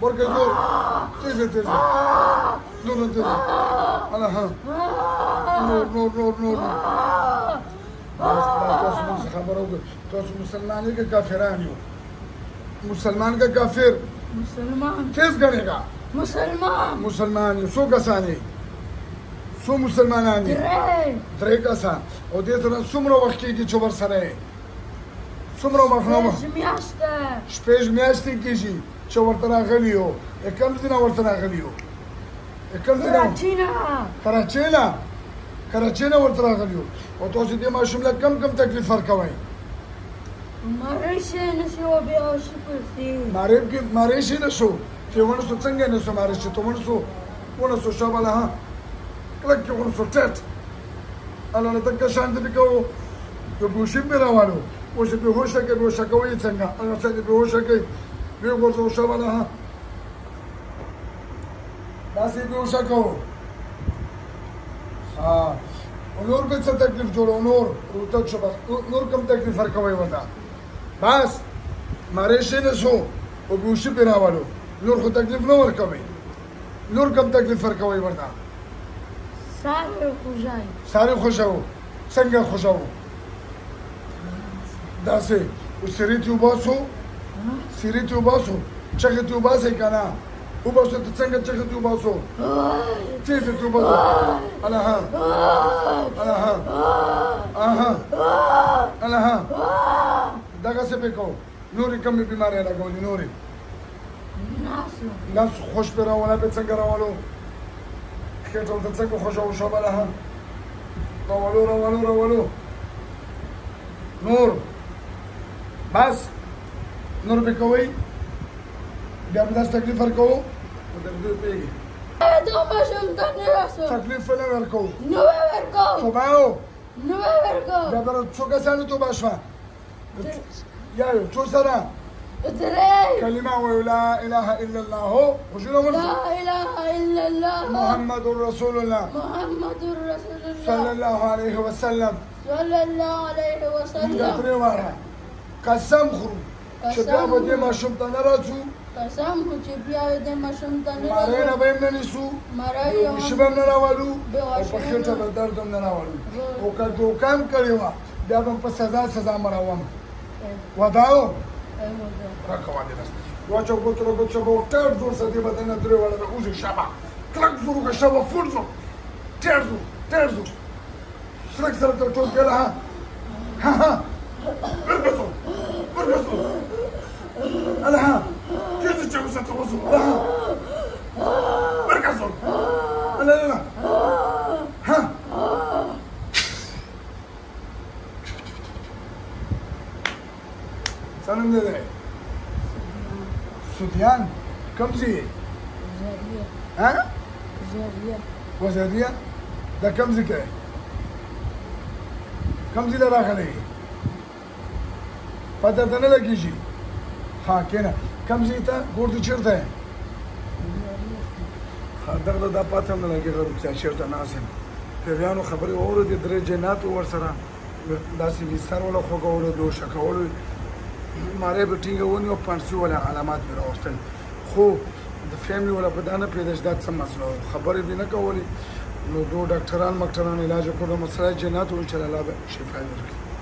ورقه زور تيزه تيزه نور تيزه انا ها نور نور نور نور بس تاسو خبر او تاسو مسلمان کې کافران یو مسلمان کا کافر مسلمان تیز غنېګا مسلمان یو څو کسانې څو مسلمانان دي درې کسان او دې سره څومره وخت کېږي چې ورسره څومره وخت نه شپږ میاشتې کېږي چې ورته راغلی یو کوم ځای نه ورته راغلی یو کوم ځای نه کراچۍ نه ورته راغلی یو او تاسو دې ماشوم له کم تکلیف ورکوئ مارے شي نشو چې ونسو څنګه نسو مارے شي ته ونسو شابه ها کله کې ونسو ټټ انا نه تک شان دې کو په ګوشي په راوالو او چې به هوښه کې به هوښه کوي څنګه انا چې به هوښه کې به ورته شابه ها داسې به هوښه کو ها نور به څه تکلیف جوړو نور ورته شو بس نور کم تکلیف ورکوي وتا بس مارے شي نشو او ګوشي په راوالو نور خو تکلیف نه ورکوي نور کم تکلیف ورکوي ورته ساري خوشاو څنګه خوشاو داسې او سریتي وباسو چغتي وباسي کنه وباسو ته څنګه چغتي وباسو چغتي وباسو انا ها دغه څه پکو نورې کمې بیماری راغولې نورې نفس خوش په راولا به څنګه راولو خېټه ته څنګه خوشاو شو بله ها راولو نور بس نور به کوئ بیا به داسې تکلیف ورکوو او درد پیږي تکلیف نه ورکوو توبه بیا به څو کسانو توبه شوه یایو څو سره كلمة لا إله إلا الله وشنو لا إله إلا الله محمد رسول الله صلى الله عليه وسلم قسم خورو چې بیا به دې ماشوم ته نه راځو مارۍ نه به یې نه نیسو ګوشي به هم نه راولو او په خېټه به درد هم نه راولو او که دوکه هم کړې وه بیا به په سزا مروم وداو راکوه دې داسې واچو ګوتو به ټېر زور سره دې بدن نه درې واړه اوزي شابه کلک زور وکړه شابه فوټ زور ټېر زور سرک سره تر ټول کېله ها ورګزو انا ها كيف تجوز التواصل ها ورګزو لا ها سلام دې سوديان كم زي ها وزارية ده كم زي كده كم زي راغلي پته ته نه لګیږي ها کنه کم زی ته ګورد چیرته دغه د پته نه لګیږي چې چیرته ناسم پیرانو خبرې اورېدې درې جنات ور سره داسې وسر ولا خوګول دوه شکول ماره به ټینګونی او پانسي ولا علامات به راوستل خو د فیملی ولا بدانه پیدا شدت سم مسله خبرې به نه کولې نو دوه ډاکټران علاج کړو مسله جنات او ان شاء الله به شفا ورکړي